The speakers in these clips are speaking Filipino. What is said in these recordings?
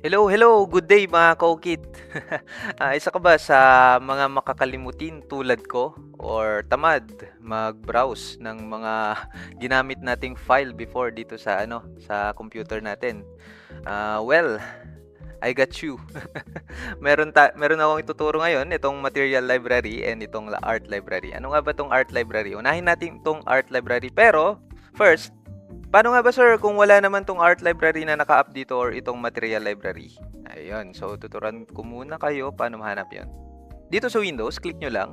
Hello, hello! Good day mga kaukit! Isa ka ba sa mga makakalimutin tulad ko or tamad mag-browse ng mga ginamit nating file before dito sa sa computer natin? Well, I got you. Meron akong ituturo ngayon, itong material library and itong art library. Ano nga ba itong art library? Unahin natin itong art library. Pero, first, paano nga ba sir kung wala naman tong art library na naka-up dito or itong material library? Ayun, so tuturuan ko muna kayo paano mahanap yon. Dito sa Windows, click nyo lang.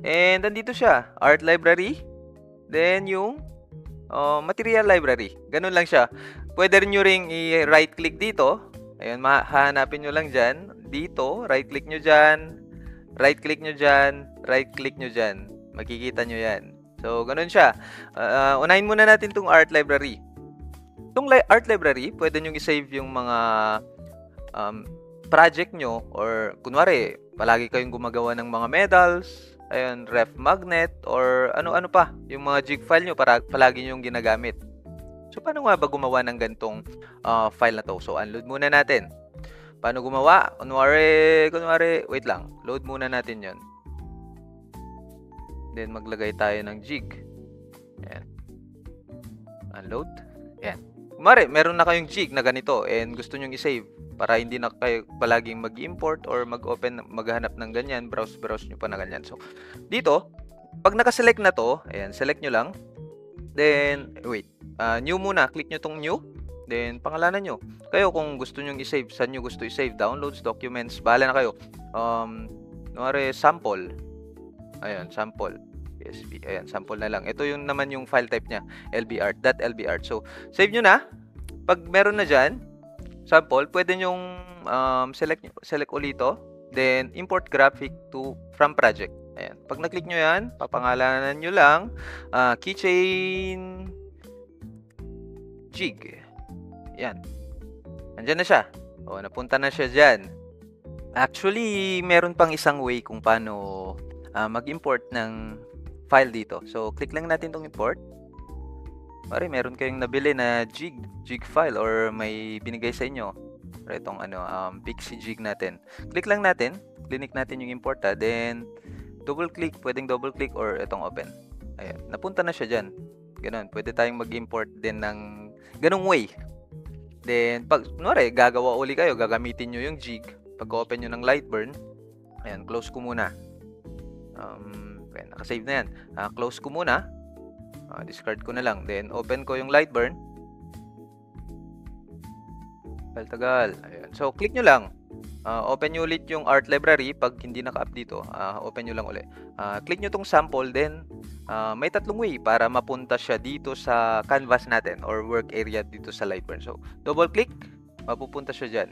And nandito siya, art library. Then yung material library. Ganun lang siya. Pwede nyo ring i-right click dito. Ayun, mahanapin nyo lang dyan. Dito, right click nyo dyan. Right click nyo dyan. Right click nyo dyan. Makikita nyo yan. So, ganun siya. Unahin muna natin itong art library. Itong art library, pwede nyo i-save yung mga project nyo or kunwari, palagi kayong gumagawa ng mga medals, ayun, ref magnet, or ano-ano pa, yung mga jig file nyo palagi nyo yung ginagamit. So, paano nga ba gumawa ng gantong file na to? So, unload muna natin. Paano gumawa? Kunwari, wait lang. Load muna natin yon. Then, maglagay tayo ng jig. Ayan. Unload. Ayan. Kumari, meron na kayong jig na ganito and gusto nyong i-save para hindi na kayo palaging mag-import or mag-open, maghanap ng ganyan, browse nyo pa na ganyan. So, dito, pag nakaselect na to, ayan, select nyo lang. Then, wait. New muna. Click nyo tong new. Then, pangalanan nyo. Kayo kung gusto nyong i-save, saan nyo gusto i-save? Downloads, documents, bahala na kayo. Kunwari, sample. Ayan, sample. PSP. Ayan, sample na lang. Ito yung naman yung file type niya. lbart.lbart. So, save nyo na. Pag meron na dyan, sample, pwede nyong select ulit ito. Then, import graphic from project. Ayan. Pag na-click nyo yan, papangalanan nyo lang. Keychain jig. Ayan. Andyan na siya. O, napunta na siya dyan. Actually, meron pang isang way kung paano mag-import ng file dito. So, click lang natin itong import. Pare, meron kayong nabili na jig file or may binigay sa inyo. Pero itong pixie jig natin. Click lang natin. Click natin yung import. Then, double click. Pwedeng double click or itong open. Ayan. Napunta na siya dyan. Ganun. Pwede tayong mag-import din ng ganung way. Then, pag, kunwari, gagawa uli kayo, gagamitin nyo yung jig. Pag-open nyo ng Lightburn, ayan, close ko muna. Okay, nakasave na yan. Close ko muna. Discard ko na lang. Then, open ko yung Lightburn. Tagal. Ayan. So, click nyo lang. Open nyo ulit yung art library. Pag hindi naka-up dito, open nyo lang ulit. Click nyo tong sample. Then, may tatlong way para mapunta siya dito sa canvas natin or work area dito sa Lightburn. So, double click. Mapupunta siya dyan.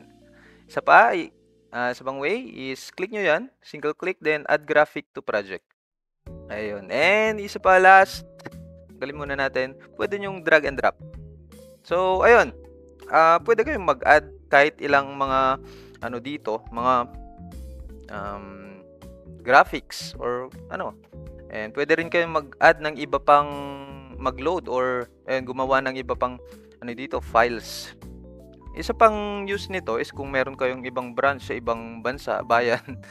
Isa pa, sa bang way is click nyo yan. Single click. Then, add graphic to project. Ayun. And isa pa last, galing muna natin, pwede nyong drag and drop. So, ayun. Pwede kayong mag-add kahit ilang mga dito, mga graphics or And pwede rin kayong mag-add ng iba pang mag-load or gumawa ng iba pang dito, files. Isa pang use nito is kung meron kayong ibang branch sa ibang bansa, bayan,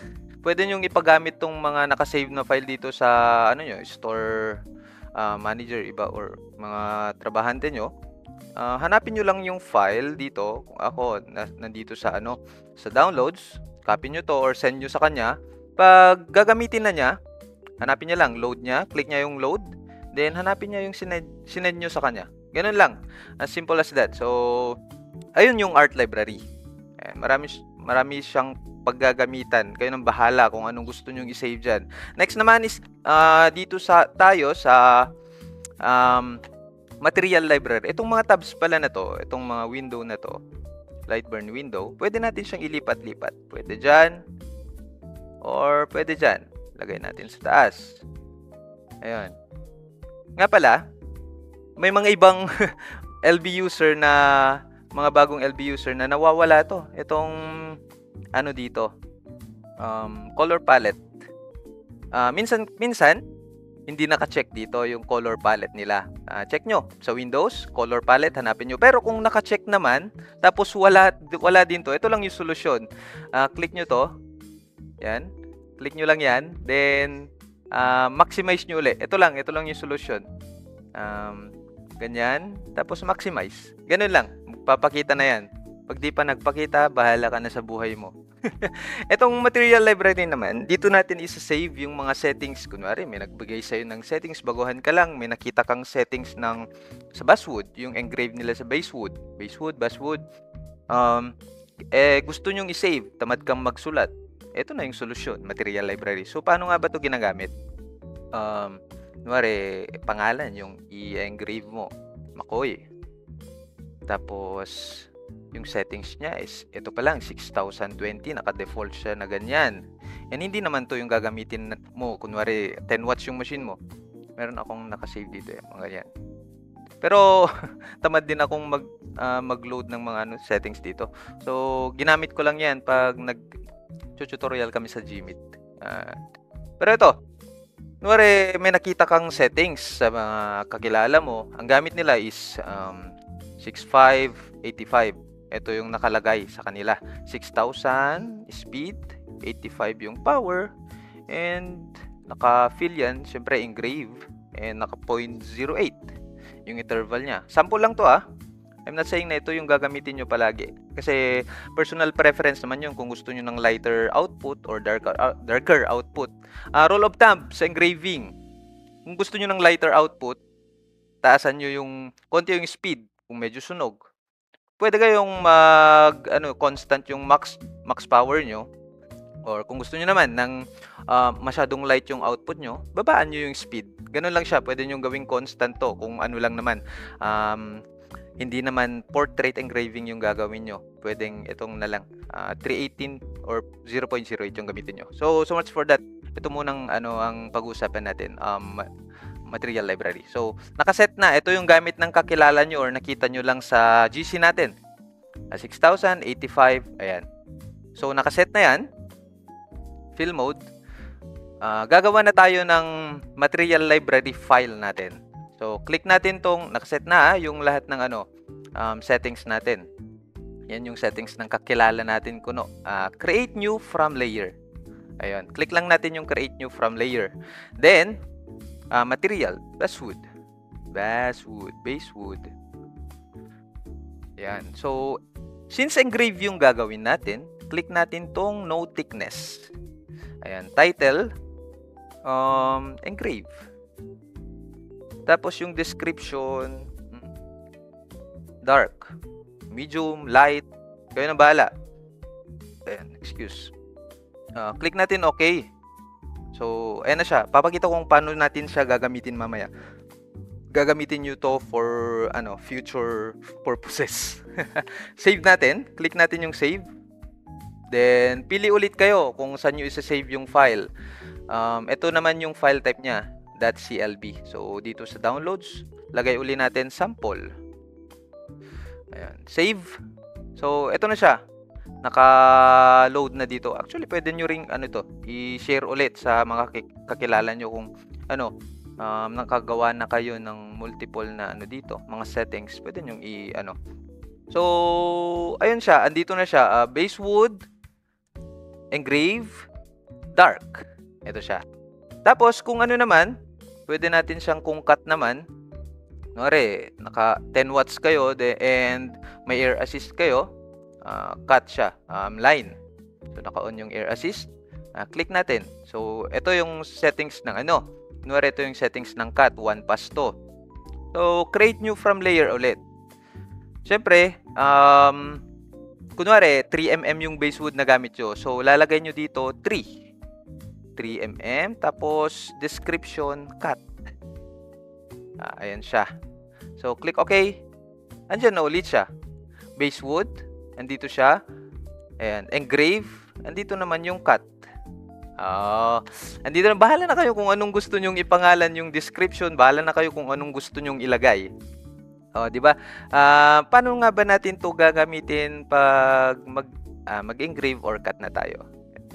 pwede nyong ipagamit tong mga nakasave na file dito sa store manager iba or mga trabahante nyo. Hanapin nyo lang yung file dito. Ako nandito sa sa downloads. Copy nyo to or send nyo sa kanya. Pag gagamitin na niya, hanapin niya lang, load niya, click niya yung load, then hanapin niya yung sinend nyo sa kanya. Ganun lang. As simple as that. So, ayun yung art library. Marami siyang paggagamitan. Kayo nang bahala kung anong gusto nyong i-save dyan. Next naman is dito tayo sa material library. Itong mga tabs pala na to, itong mga window na to, Lightburn window, pwede natin siyang ilipat-lipat. Pwede dyan or pwede dyan. Lagay natin sa taas. Ayun. Nga pala, may mga ibang LB user na mga bagong LB user na nawawala to. Itong dito, color palette. Minsan hindi naka-check dito yung color palette nila. Check nyo sa Windows, color palette, hanapin nyo. Pero kung naka-check naman, tapos wala din to, ito lang yung solusyon. Click nyo to. Yan. Click nyo lang yan. Then, maximize nyo ulit. Ito lang yung solusyon. Ganyan. Tapos maximize. Ganun lang. Magpapakita na yan. Pag di pa nagpakita, bahala ka na sa buhay mo. Etong material library naman, dito natin isa-save yung mga settings. Kunwari, may nagbigay sa'yo ng settings, baguhan ka lang, may nakita kang settings sa basswood, yung engrave nila sa basswood, basswood. Gusto nyong i-save, tamad kang magsulat. Ito na yung solusyon, material library. So, paano nga ba ito ginagamit? Kunwari, pangalan, yung i-engrave mo, Makoy. Tapos, yung settings niya is ito pa lang 6020, naka-default siya na ganyan. And hindi naman to yung gagamitin mo. Kunwari 10 watts yung machine mo. Meron akong naka-save dito mga ganyan. Pero tamad din akong mag-load ng mga settings dito. So ginamit ko lang yan pag nag-tutorial kami sa Gmeet. Pero ito, kunwari may nakita kang settings sa mga kakilala mo. Ang gamit nila is 6585. Ito yung nakalagay sa kanila. 6,000 speed, 85 yung power, and naka-fill yan, syempre engrave, and naka 0.08 yung interval niya. Sample lang to I'm not saying na ito yung gagamitin nyo palagi. Kasi personal preference naman yun kung gusto nyo ng lighter output or darker output. Rule of thumb sa engraving. Kung gusto nyo ng lighter output, taasan nyo yung konti yung speed kung medyo sunog. Pwede kayong constant yung max power nyo. Or kung gusto nyo naman ng masyadong light yung output nyo, babaan nyo yung speed. Ganun lang siya. Pwede nyo gawing constant to. Kung ano lang naman. Hindi naman portrait engraving yung gagawin nyo. Pwedeng itong na lang. 318 or 0.08 yung gamitin nyo. So much for that. Ito munang ang pag-uusapan natin. Material library. So, nakaset na. Ito yung gamit ng kakilala nyo or nakita nyo lang sa GC natin. 6,085. Ayan. So, nakaset na yan. Fill mode. Gagawa na tayo ng material library file natin. So, click natin tong nakaset na yung lahat ng settings natin. Yan yung settings ng kakilala natin kuno. Create new from layer. Ayun. Click lang natin yung create new from layer. Then, material, basswood. Yan. So, since engrave yung gagawin natin, click natin tong no thickness. Ayan. Title, engrave. Tapos yung description, dark, medium, light. Kayo na bahala. Ayan. Excuse. Click natin okay. So, ayan na siya. Papakita ko kung paano natin siya gagamitin mamaya. Gagamitin nyo to for future purposes. Save natin. Click natin yung save. Then, pili ulit kayo kung saan nyo isa-save yung file. Ito naman yung file type niya, .clb. So, dito sa downloads, lagay uli natin sample. Ayan. Save. So, ito na siya. Naka-load na dito. Actually, pwede nyo ring i-share ulit sa mga kakilala nyo kung nakagawa na kayo ng multiple na dito, mga settings. Pwede nyo So, ayun siya. Andito na siya. Basswood, engrave, dark. Ito siya. Tapos, kung naman, pwede natin siyang kung cut naman. Kunwari, naka 10 watts kayo and may air assist kayo. Cut siya, line. So, naka-on yung air assist. Click natin. So, ito yung settings ng Kunwari, ito yung settings ng cut. 1 pass to. So, create new from layer ulit. Siyempre, kunwari, 3mm yung basswood na gamit nyo. So, lalagay nyo dito 3mm. Tapos, description, cut. Ayan siya. So, click OK. Andyan na ulit siya. Basswood. Andito siya. Ayan. Engrave. Andito naman yung cut. Andito na. Bahala na kayo kung anong gusto nyong ipangalan yung description. Bahala na kayo kung anong gusto nyong ilagay. Di ba? Paano nga ba natin to gagamitin pag mag-engrave or cut na tayo?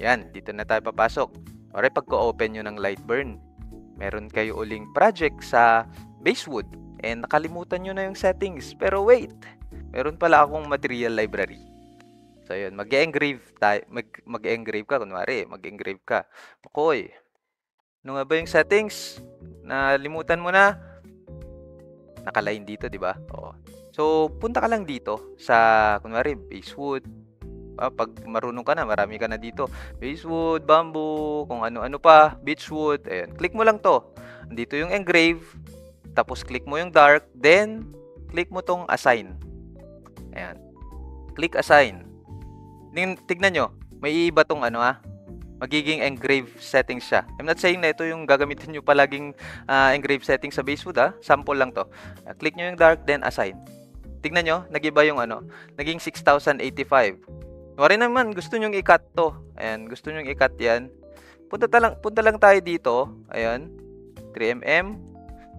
Yan. Dito na tayo papasok. Alright, pagka-open nyo ng Lightburn. meron kayo uling project sa Basewood and nakalimutan nyo na yung settings. Pero wait, meron pala akong material library. So yun, mag-engrave ka, kunwari, mag-engrave ka. Okay, ano nga ba yung settings? Nalimutan mo na? Naka-line dito, di ba? Oo. So, punta ka lang dito sa, kunwari, Basewood. Pag marunong ka na, marami ka na dito. Basewood, bamboo, kung ano-ano pa, beechwood. Ayan, click mo lang to. Dito yung engrave. Tapos, click mo yung dark. Then, click mo tong assign. Ayan. Click assign. Tignan nyo. May iba tong magiging engrave settings siya. I'm not saying na ito yung gagamitin nyo palaging engrave settings sa Basewood, sample lang to. Click nyo yung dark, then assign. Tignan nyo, nag-iba yung naging 6,085. Wari naman, gusto nyo i-cut to. Ayan, gusto nyo i-cut yan. Punta lang tayo dito. Ayan, 3mm.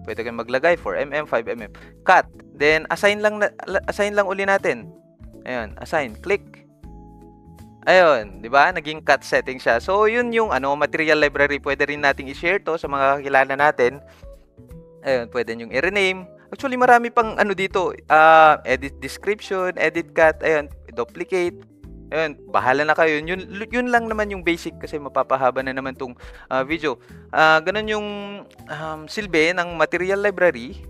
Pwede kayong maglagay, 4mm, 5mm. Cut. Then, assign lang uli natin. Ayan, assign. Click. Ayun, 'di ba? Naging cut setting siya. So, 'yun yung material library. Pwede rin nating i-share 'to sa mga kakilala natin. Ayun, pwede nyong i-rename. Actually, marami pang dito. Edit description, edit cut, ayun, duplicate. Ayun, bahala na kayo. Yun lang naman yung basic kasi mapapahaba na naman tong video. Ganun yung silbi ng material library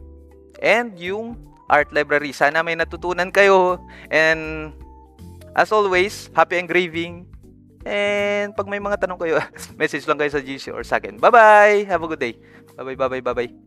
and yung art library. Sana may natutunan kayo and as always, happy engraving. And pag may mga tanong kayo, message lang kayo sa GC or sa akin. Bye-bye! Have a good day. Bye-bye, bye-bye, bye-bye.